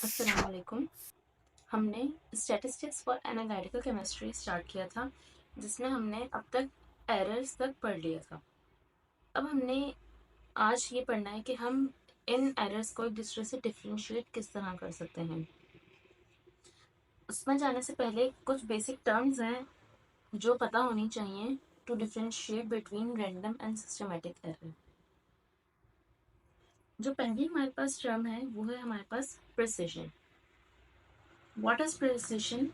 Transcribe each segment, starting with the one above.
अस्सलाम वालेकुम। हमने statistics for analytical chemistry start किया था, जिसमें हमने अब तक एरर्स तक पढ़ लिया था। अब हमने आज ये पढ़ना है कि हम इन एरर्स को एक दूसरे से डिफ्रेंशिएट किस तरह कर सकते हैं। उसमें जाने से पहले कुछ बेसिक टर्म्स हैं जो पता होनी चाहिए to differentiate between random and systematic error. जो पहली हमारे पास टर्म है वो है हमारे पास precision. What is precision?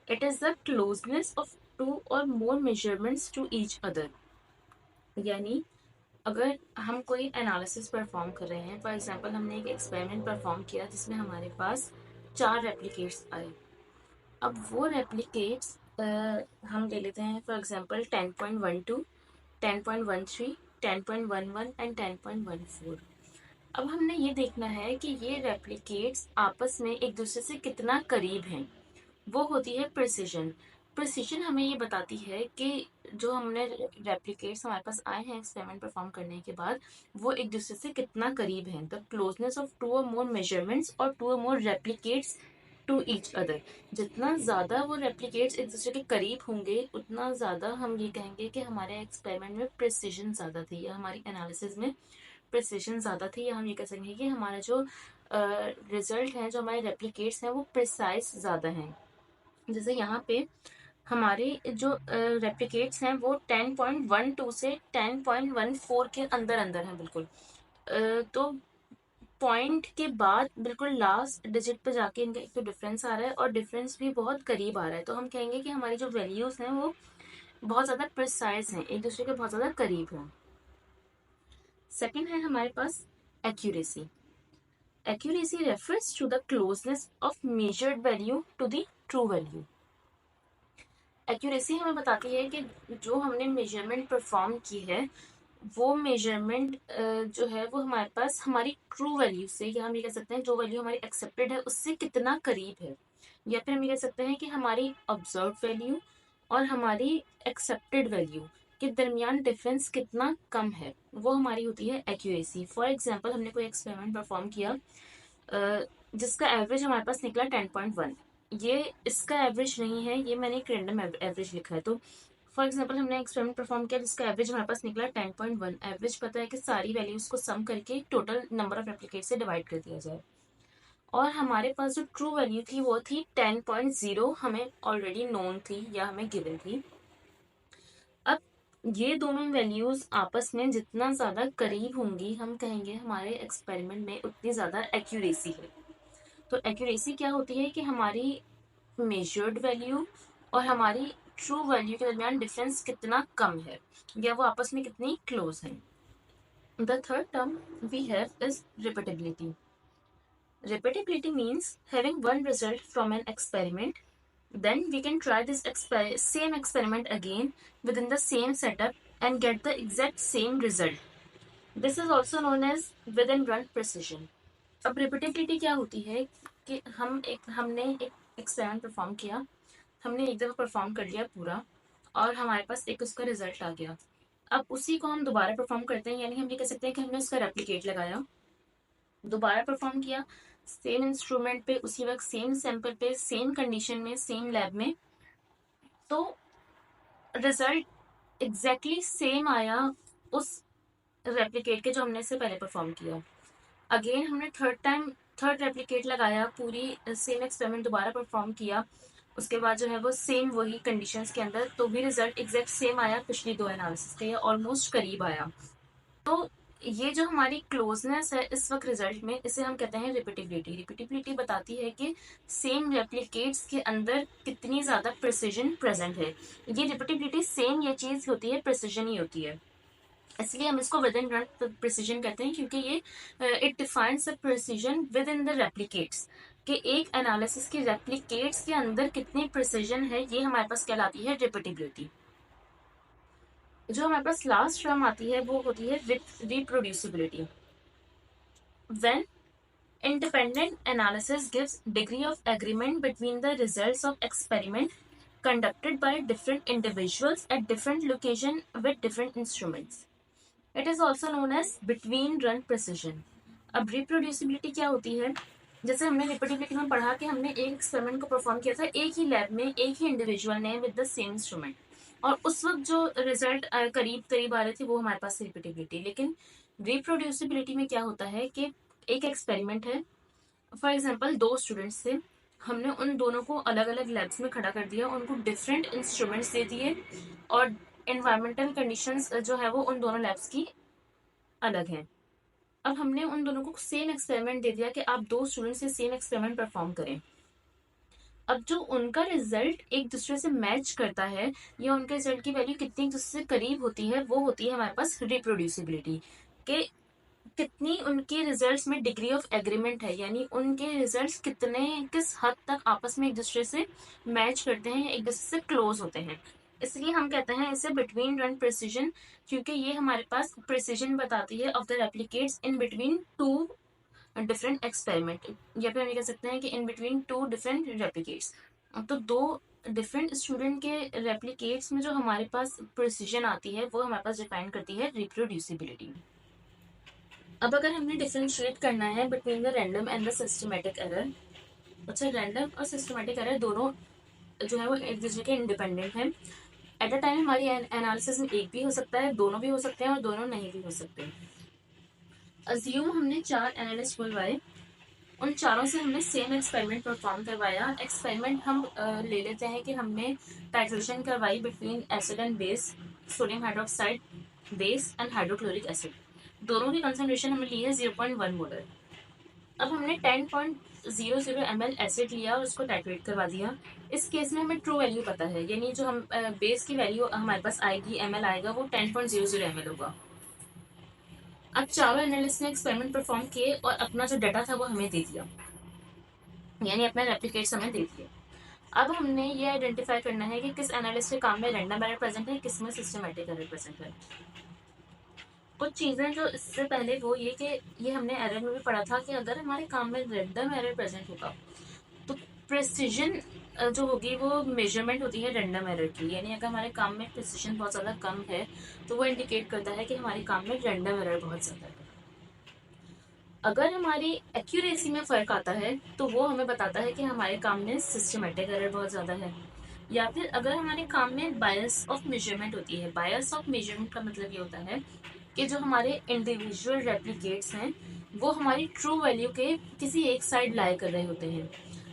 It is the closeness of two or more measurements to each other. यानी अगर हम कोई एनालिसिस परफॉर्म कर रहे हैं, फॉर एग्जांपल हमने एक एक्सपेरिमेंट परफॉर्म किया जिसमें हमारे पास 4 रेप्लिकेट्स आए। अब वो रेप्लिकेट्स हम ले लेते हैं, फॉर एग्जांपल 10.12, 10.13, 10.11 एंड 10.14। अब हमने ये देखना है कि ये रेप्लिकेट्स आपस में एक दूसरे से कितना करीब हैं। वो होती है प्रिसिजन। प्रिसिजन हमें ये बताती है कि जो हमने रेप्लिकेट्स हमारे पास आए हैं एक्सपेरिमेंट परफॉर्म करने के बाद, वो एक दूसरे से कितना करीब हैं। द क्लोजनेस ऑफ टू और मोर मेजरमेंट्स और टू और मोर रेप्लिकेट्स टू ईच अदर। जितना ज़्यादा वो रेप्लिकेट्स एक दूसरे के करीब होंगे, उतना ज़्यादा हम ये कहेंगे कि हमारे एक्सपेरिमेंट में प्रिसिजन ज़्यादा थी, या हमारी एनालिसिस में प्रिसिजन ज़्यादा थी, या हम ये कह सकेंगे कि हमारा जो रिजल्ट है, जो हमारे रेप्लिकेट्स हैं, वो प्रिसाइज ज़्यादा हैं। जैसे यहाँ पे हमारे जो रेप्लिकेट्स हैं वो 10.12 से 10.14 के अंदर अंदर हैं बिल्कुल। तो पॉइंट के बाद बिल्कुल लास्ट डिजिट पे जाके इनका एक तो डिफरेंस आ रहा है, और डिफरेंस भी बहुत करीब आ रहा है। तो हम कहेंगे कि हमारी जो वैल्यूज हैं वो बहुत ज़्यादा प्रिसाइज हैं, एक दूसरे के बहुत ज़्यादा करीब हैं। सेकेंड है हमारे पास accuracy. Accuracy refers to the closeness of measured value to the true value. Accuracy हमें बताती है कि जो हमने मेजरमेंट परफॉर्म की है, वो मेजरमेंट जो है वो हमारे पास हमारी ट्रू वैल्यू से, या हम ये कह सकते हैं जो वैल्यू हमारी एक्सेप्टेड है उससे कितना करीब है। या फिर हम ये कह सकते हैं कि हमारी ऑब्जर्व वैल्यू और हमारी एक्सेप्टेड वैल्यू के दरमियान डिफरेंस कितना कम है, वो हमारी होती है एक्यूरेसी। फॉर एग्जाम्पल हमने कोई एक्सपेरिमेंट परफॉर्म किया जिसका एवरेज हमारे पास निकला 10.1। ये इसका एवरेज नहीं है, ये मैंने एक रैंडम एवरेज लिखा है। तो फॉर एग्जांपल हमने एक्सपेरिमेंट परफॉर्म किया जिसका एवरेज हमारे पास निकला 10.1। एवरेज पता है कि सारी वैल्यूज को सम करके टोटल नंबर ऑफ रेप्लिकेट से डिवाइड कर दिया जाए, और हमारे पास जो ट्रू वैल्यू थी वो थी 10.0, हमें ऑलरेडी नोन थी या हमें गिवन थी। अब ये दोनों वैल्यूज आपस में जितना ज्यादा करीब होंगी, हम कहेंगे हमारे एक्सपेरिमेंट में उतनी ज्यादा एक्यूरेसी है। तो एक्यूरेसी क्या होती है कि हमारी मेजर्ड वैल्यू और हमारी ट्रू वैल्यू के दरमियान डिफरेंस कितना कम है, या वो आपस में कितनी क्लोज है। The third term we have is repeatability. Repeatability means having one result from an experiment, then we can try this same experiment again within the same setup and get the exact same result. This is also known as within run precision. अब repeatability क्या होती है कि हमने एक experiment perform किया, हमने एक दफ़ा परफॉर्म कर लिया पूरा, और हमारे पास एक उसका रिजल्ट आ गया। अब उसी को हम दोबारा परफॉर्म करते हैं, यानी हम ये कह सकते हैं कि हमने उसका रेप्लिकेट लगाया, दोबारा परफॉर्म किया, सेम इंस्ट्रूमेंट पे, उसी वक्त सेम सैंपल पे, सेम कंडीशन में, सेम लैब में, तो रिजल्ट एग्जैक्टली सेम आया उस रेप्लिकेट के जो हमने इससे पहले परफॉर्म किया। अगेन हमने थर्ड रेप्लिकेट लगाया, पूरी सेम एक्सपेरिमेंट दोबारा परफॉर्म किया, उसके बाद जो है वो सेम वही कंडीशंस के अंदर, तो भी रिजल्ट एग्जैक्ट सेम आया पिछली दो एनालिसिस के, ऑलमोस्ट करीब आया। तो ये जो हमारी क्लोजनेस है इस वक्त रिजल्ट में, इसे हम कहते हैं रिपीटेबिलिटी। रिपीटेबिलिटी बताती है कि सेम रेप्लिकेट्स के अंदर कितनी ज्यादा प्रिसिजन प्रेजेंट है। ये रिपीटेबिलिटी सेम ये चीज होती है, प्रिसिजन ही होती है, इसलिए हम इसको विद इन रन प्रिसिजन कहते हैं, क्योंकि ये it defines the precision with in the replicates, कि एक एनालिसिस के रेप्लिकेट्स के अंदर कितनी प्रिसिजन है, ये हमारे पास कहलाती है रिपीटेबिलिटी। जो हमारे पास लास्ट टर्म आती है वो होती है reproducibility. When independent analysis gives degree of agreement between the results of experiment conducted by different individuals at different location with different instruments. It is also known as between run precision. अब reproducibility क्या होती है जैसे हमने repeatability में पढ़ा कि हमने एक एक्सपेरिमेंट को परफॉर्म किया था एक ही लैब में एक ही इंडिविजुअल ने विद द सेम इंस्ट्रूमेंट, और उस वक्त जो रिजल्ट करीब करीब आ रहे थे वो हमारे पास रिपीटेबिलिटी। लेकिन रिप्रोड्यूसिबिलिटी में क्या होता है कि एक एक्सपेरिमेंट है, फॉर एग्जाम्पल दो स्टूडेंट्स थे, हमने उन दोनों को अलग अलग लैब्स में खड़ा कर दिया, उनको डिफरेंट इंस्ट्रूमेंट्स दे दिए, और एनवायरमेंटल कंडीशंस जो है वो उन दोनों लैब्स की अलग है। अब हमने उन दोनों को सेम एक्सपेरिमेंट दे दिया कि आप दो स्टूडेंट से सेम एक्सपेरिमेंट परफॉर्म करें। अब जो उनका रिजल्ट एक दूसरे से मैच करता है या उनके रिजल्ट की वैल्यू कितनी एक दूसरे से करीब होती है, वो होती है हमारे पास रिप्रोड्यूसिबिलिटी, कि कितनी उनके रिजल्ट्स में डिग्री ऑफ एग्रीमेंट है, यानी उनके रिजल्ट्स कितने किस हद तक आपस में एक दूसरे से मैच करते हैं, एक दूसरे से क्लोज होते हैं। इसलिए हम कहते हैं इसे बिटवीन रन प्रिसीजन, क्योंकि ये हमारे पास प्रिसीजन बताती है of the replicates in between two different experiment, या फिर हम ये कह सकते हैं कि in between two different replicates. तो दो डिफरेंट स्टूडेंट के रेप्लिकेट्स में जो हमारे पास प्रिसीजन आती है वो हमारे पास डिफाइन करती है रिप्रोड्यूसिबिलिटी। अब अगर हमने डिफरेंशिएट करना है between the random and the systematic error, अच्छा रैंडम और सिस्टमैटिक एरर दोनों जो है वो एक दूसरे के इंडिपेंडेंट हैं। एट अ टाइम हमारी एनालिसिस में एक भी हो सकता है, दोनों भी हो सकते हैं और दोनों नहीं भी हो सकते। अज्यूम हमने चार एनालिस्ट बुलवाए, उन चारों से हमने सेम एक्सपेरिमेंट परफॉर्म करवाया। एक्सपेरिमेंट हम ले लेते हैं कि हमने टाइट्रेशन करवाई between acid and base, sodium hydroxide base and hydrochloric acid, दोनों की कंसंट्रेशन हमने ली है 0.1 मोलर। अब हमने 10.00 ml एसिड लिया और उसको टाइट्रेट करवा दिया। इस केस में हमें ट्रू वैल्यू पता है, यानी जो हम बेस की वैल्यू हमारे पास आएगी ml आएगा वो 10.00 ml होगा। अब चारों एनालिस्ट ने एक्सपेरिमेंट परफॉर्म किए और अपना जो डाटा था वो हमें दे दिया, यानी अपना रेप्लिकेट्स हमें दे दिए। अब हमने ये आइडेंटिफाई करना है कि किस एनालिस्ट के काम में रैंडम एरर प्रेजेंट है, किस में सिस्टमैटिक एरर प्रेजेंट है। कुछ चीजें जो इससे पहले वो ये कि ये हमने एरर में भी पढ़ा था कि अगर हमारे काम में रैंडम एरर प्रेजेंट होगा तो प्रिसीजन जो होगी वो मेजरमेंट होती है रैंडम एरर की, यानी अगर हमारे काम में प्रिसीजन बहुत ज़्यादा कम है तो वो इंडिकेट करता है कि हमारे काम में रैंडम एरर बहुत ज़्यादा है। अगर हमारी एक्यूरेसी में फ़र्क आता है तो वो हमें बताता है कि हमारे काम में सिस्टमेटिक एरर बहुत ज़्यादा है। या फिर अगर हमारे काम में बायस ऑफ मेजरमेंट होती है, बायस ऑफ मेजरमेंट का मतलब ये होता है कि जो हमारे इंडिविजुअल रेप्लिकेट्स हैं वो हमारी ट्रू वैल्यू के किसी एक साइड लाई कर रहे होते हैं,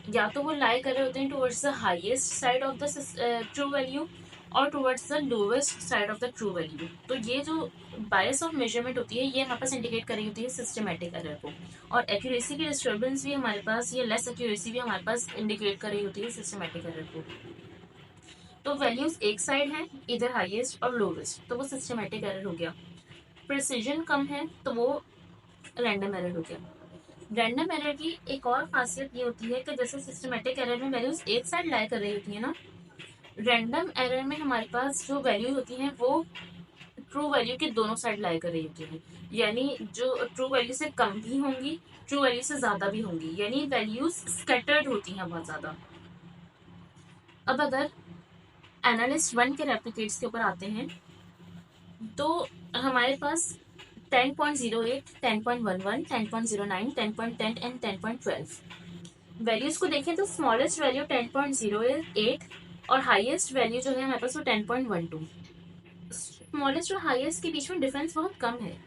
या तो वो लाई कर रहे होते हैं towards the highest side of the true value और towards the lowest side of the true value. तो ये जो बायस ऑफ मेजरमेंट होती है ये हमारे पास इंडिकेट कर रही होती है सिस्टमेटिक एरर को, और एक्यूरेसी की डिस्टर्बेंस भी हमारे पास, ये लेस एक्यूरेसी भी हमारे पास इंडिकेट कर रही होती है सिस्टमेटिक एरर को। तो वैल्यूज एक साइड है, इधर हाईएस्ट और लोवेस्ट, तो वो सिस्टमेटिक एरर हो गया। प्रिसीजन कम है तो वो रैंडम एरर हो गया। रैंडम एरर की एक और खासियत ये होती है कि जैसे सिस्टमेटिक एरर में वैल्यूज एक साइड लाई कर रही होती है ना, रैंडम एरर में हमारे पास जो वैल्यू होती है वो ट्रू वैल्यू के दोनों साइड लाई कर रही होती है, यानी जो ट्रू वैल्यू से कम भी होंगी, ट्रू वैल्यू से ज्यादा भी होंगी, यानी वैल्यूज स्कैटर्ड होती हैं बहुत ज्यादा। अब अगर एनालिस्ट वन के रेप्लिकेट्स के ऊपर आते हैं तो हमारे पास 10.08, 10.11, 10.09, 10.10 एंड 10.12 वैल्यूज को देखें तो स्मॉलेस्ट वैल्यू 10.08 और हाईएस्ट वैल्यू जो है हमारे पास वो 10.12। स्मॉलेस्ट और हाईएस्ट के बीच में डिफरेंस बहुत कम है,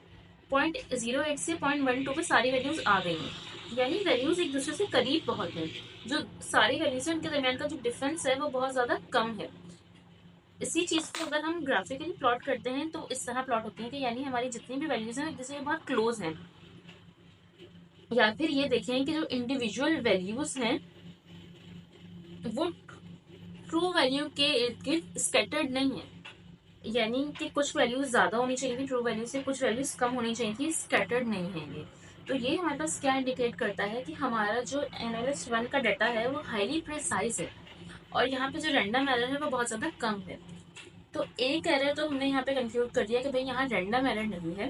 0.08 से 0.12 पे सारी वैल्यूज आ गई हैं, यानी वैल्यूज एक दूसरे से करीब बहुत है। जो सारी वैल्यूज है उनके दरमियान का जो डिफरेंस है वो बहुत ज्यादा कम है। इसी चीज को अगर हम ग्राफिकली प्लॉट करते हैं तो इस तरह प्लॉट होती है कि यानी हमारी जितनी भी वैल्यूज हैं एक दूसरे के बहुत क्लोज हैं। या फिर ये देखें कि जो इंडिविजुअल वैल्यूज हैं वो ट्रू वैल्यू के इर्द गिर्द स्कैटर्ड नहीं है, यानी कि कुछ वैल्यूज ज्यादा होनी चाहिए थी ट्रू वैल्यू से, कुछ वैल्यूज कम होनी चाहिए थी, स्कैटर्ड नहीं है ये। तो ये हमारे पास क्या इंडिकेट करता है कि हमारा जो एनालिस्ट वन का डाटा है वो हाईली प्रिसाइज है और यहाँ पे जो रैंडम एरर है वो बहुत ज्यादा कम है। तो एक एरर तो हमने यहाँ पे कंक्लूड कर दिया कि भाई यहाँ रैंडम एरर नहीं है,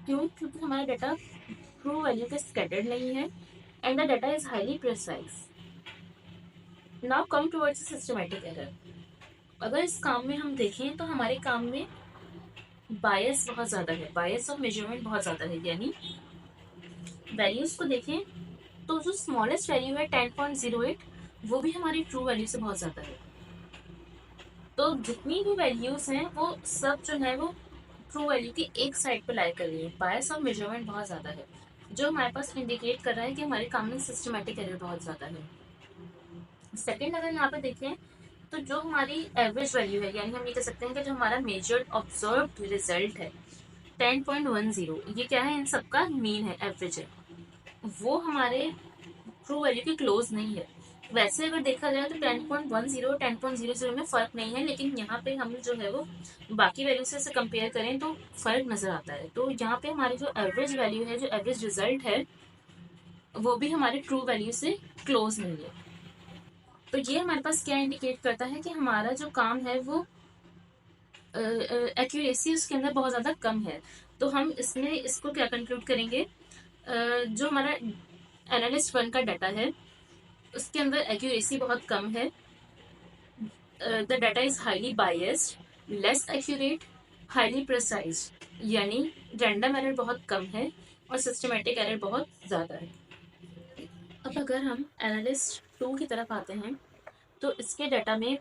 क्यों? क्योंकि हमारा डाटा ट्रू वैल्यू के स्कैटर्ड नहीं है and the data is highly precise. Now come towards systematic error. अगर इस काम में हम देखें तो हमारे काम में बायस बहुत ज्यादा है, बायस ऑफ मेजरमेंट बहुत ज्यादा है, यानी वैल्यूज को देखें तो जो स्मॉलेस्ट वैल्यू है 10.08 वो भी हमारी ट्रू वैल्यू से बहुत ज्यादा है। तो जितनी भी वैल्यूज हैं वो सब जो है वो ट्रू वैल्यू की एक साइड पे लाई कर रही है। बायस ऑफ मेजरमेंट बहुत ज्यादा है, जो हमारे पास इंडिकेट कर रहा है कि हमारे काम में सिस्टमेटिक एरर बहुत ज्यादा है। सेकंड अगर यहाँ पे देखें तो जो हमारी एवरेज वैल्यू है, यानी हम ये कह सकते हैं कि जो हमारा मेजर्ड ऑब्जर्व्ड रिजल्ट है 10.10, ये क्या है, इन सबका मीन है, एवरेज है, वो हमारे ट्रू वैल्यू के क्लोज नहीं है। वैसे अगर देखा जाए तो 10.10 10.00 में फर्क नहीं है, लेकिन यहाँ पे हम जो है वो बाकी वैल्यू से कंपेयर करें तो फर्क नजर आता है। तो यहाँ पे हमारी जो एवरेज वैल्यू है, जो एवरेज रिजल्ट है, वो भी हमारे ट्रू वैल्यू से क्लोज नहीं है। तो ये हमारे पास क्या इंडिकेट करता है कि हमारा जो काम है वो एक्यूरेसी उसके अंदर बहुत ज्यादा कम है। तो हम इसमें इसको क्या कंक्लूड करेंगे, जो हमारा एनालिस्ट वन का डाटा है उसके अंदर एक्यूरेसी बहुत कम है। The data is highly biased, less accurate, highly precise, यानी रैंडम एरर बहुत कम है और सिस्टमेटिक एरर बहुत ज्यादा है। अब अगर हम एनालिस्ट टू की तरफ आते हैं तो इसके डाटा में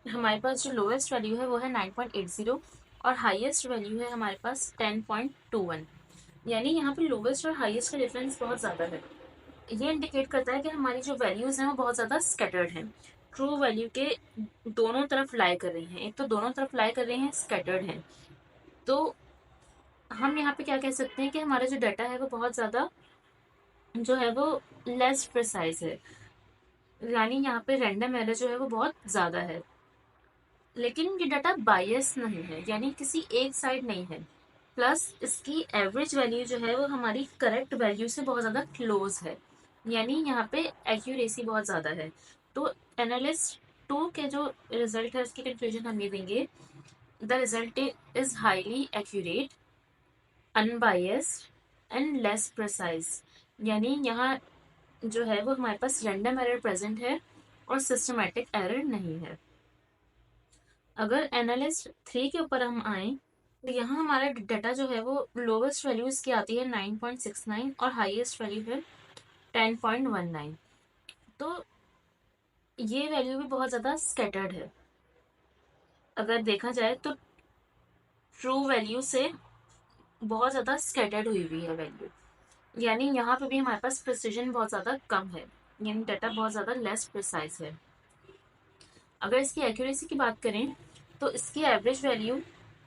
हमारे पास जो लोएस्ट वैल्यू है वो है 9.80 और हाईएस्ट वैल्यू है हमारे पास 10.21, यानी यहाँ पे लोवेस्ट और हाईएस्ट का डिफरेंस बहुत ज़्यादा है। ये इंडिकेट करता है कि हमारी जो वैल्यूज हैं वो बहुत ज़्यादा स्कैटर्ड हैं, ट्रू वैल्यू के दोनों तरफ लाई कर रही हैं। एक तो दोनों तरफ लाई कर रही हैं, स्कैटर्ड हैं। तो हम यहाँ पे क्या कह सकते हैं कि हमारा जो डाटा है वो बहुत ज़्यादा जो है वो लेस प्रिसाइज है, यानी यहाँ पे रैंडम एरर जो है वो बहुत ज़्यादा है। लेकिन ये डाटा बायस नहीं है, यानी किसी एक साइड नहीं है। प्लस इसकी एवरेज वैल्यू जो है वो हमारी करेक्ट वैल्यू से बहुत ज़्यादा क्लोज है, यानी यहाँ पे एक्यूरेसी बहुत ज़्यादा है। तो एनालिस्ट टू के जो रिजल्ट है उसकी कंक्लूजन हम ये देंगे, the result is highly accurate, unbiased and less precise, यानी यहाँ जो है वो हमारे पास रैंडम एरर प्रेजेंट है और सिस्टमेटिक एरर नहीं है। अगर एनालिस्ट थ्री के ऊपर हम आए तो यहाँ हमारा डाटा जो है वो लोवेस्ट वैल्यू इसकी आती है 9.69 और हाईएस्ट वैल्यू है 10.19। तो ये वैल्यू भी बहुत ज़्यादा स्कैटर्ड है। अगर देखा जाए तो ट्रू वैल्यू से बहुत ज़्यादा स्कैटर्ड हुई हुई है वैल्यू, यानी यहाँ पे भी हमारे पास प्रिसीजन बहुत ज़्यादा कम है, यानी डाटा बहुत ज़्यादा लेस प्रिसाइज है। अगर इसकी एक्यूरेसी की बात करें तो इसकी एवरेज वैल्यू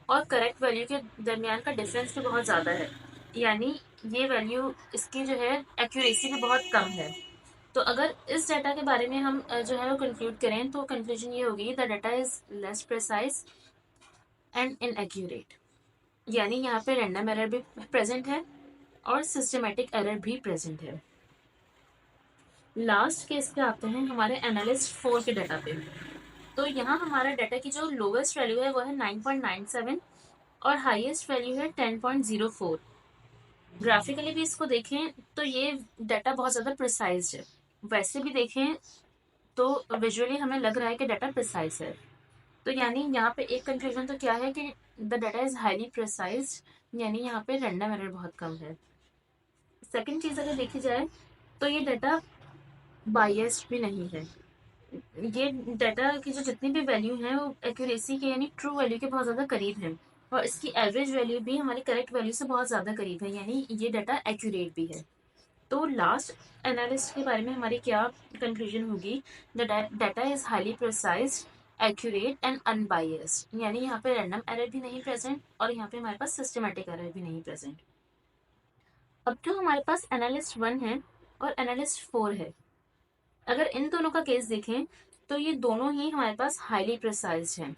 और करेक्ट वैल्यू के दरमियान का डिफरेंस भी बहुत ज़्यादा है, यानी ये वैल्यू इसकी जो है एक्यूरेसी भी बहुत कम है। तो अगर इस डाटा के बारे में हम जो है वो कंक्लूड करें तो कंक्लूजन ये होगी, the data is less precise and inaccurate, यानी यहाँ पे रैंडम एरर भी प्रेजेंट है और सिस्टमेटिक एरर भी प्रेजेंट है। लास्ट केस पे आते हैं हमारे एनालिस्ट फोर के डाटा पे। तो यहाँ हमारा डाटा की जो लोवेस्ट वैल्यू है वो है 9.97 और हाईएस्ट वैल्यू है 10.04। ग्राफिकली भी इसको देखें तो ये डाटा बहुत ज़्यादा प्रिसाइज है, वैसे भी देखें तो विजुअली हमें लग रहा है कि डाटा प्रिसाइज है। तो यानी यहाँ पे एक कंक्लूजन तो क्या है कि the data is highly precise, यानी यहाँ पे रैंडम एरर बहुत कम है। सेकंड चीज़ अगर देखी जाए तो ये डाटा बायस्ड भी नहीं है, ये डाटा की जो जितनी भी वैल्यू है वो एक्यूरेसी के यानी ट्रू वैल्यू के बहुत ज़्यादा करीब है और इसकी एवरेज वैल्यू भी हमारी करेक्ट वैल्यू से बहुत ज़्यादा करीब है, यानी ये डाटा एक्यूरेट भी है। तो लास्ट एनालिस्ट के बारे में हमारी क्या कंक्लूजन होगी, the data is highly precise, accurate and unbiased, यानी यहाँ पे रैंडम एरर भी नहीं प्रेजेंट और यहाँ पे हमारे पास सिस्टमेटिक एरर भी नहीं प्रेजेंट। अब जो हमारे पास एनालिस्ट वन है और एनालिस्ट फोर है, अगर इन दोनों का केस देखें तो ये दोनों ही हमारे पास हाईली प्रिसाइज हैं।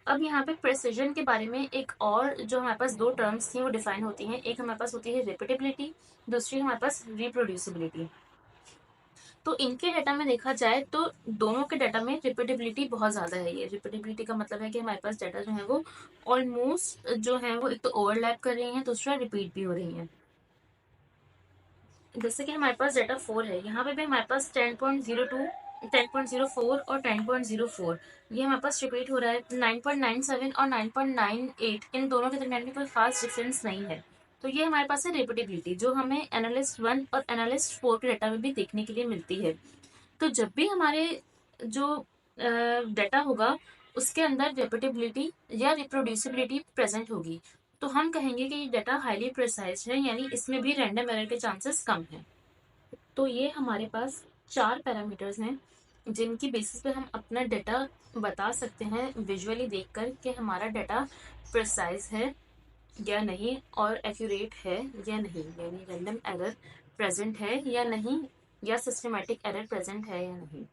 अब यहाँ पे प्रिसीजन के बारे में एक और जो हमारे पास दो टर्म्स थी वो डिफाइन होती हैं, एक हमारे पास होती है रिपीटेबिलिटी, दूसरी हमारे पास रिप्रोड्यूसिबिलिटी। तो इनके डाटा में देखा जाए तो दोनों के डाटा में रिपीटेबिलिटी बहुत ज़्यादा है। ये रिपीटेबिलिटी का मतलब है कि हमारे पास डाटा जो है वो ऑलमोस्ट जो है वो एक तो ओवरलैप कर रही हैं, दूसरा रिपीट भी हो रही हैं। जैसे कि हमारे पास डाटा फोर है, यहाँ पे भी हमारे पास 10.02 10.04 और 10.04 ये हमारे पास रिपीट हो रहा है। 9.97 और 9.98 इन दोनों के दरमियान भी कोई खास डिफरेंस नहीं है, तो ये हमारे पास है रिपीटेबिलिटी, जो हमें एनालिस्ट 1 और एनालिस्ट 4 के डाटा में भी देखने के लिए मिलती है। तो जब भी हमारे जो डाटा होगा उसके अंदर रिपीटेबिलिटी या रिप्रोड्यूसिबिलिटी प्रेजेंट होगी, तो हम कहेंगे कि ये डाटा हाईली प्रिसाइज है, यानी इसमें भी रैंडम एरर के चांसेस कम हैं। तो ये हमारे पास 4 पैरामीटर्स हैं जिनकी बेसिस पे हम अपना डाटा बता सकते हैं विजुअली देखकर कि हमारा डाटा प्रिसाइज है या नहीं और एक्यूरेट है या नहीं, यानी रैंडम एरर प्रेजेंट है या नहीं, या सिस्टमेटिक एरर प्रेजेंट है या नहीं।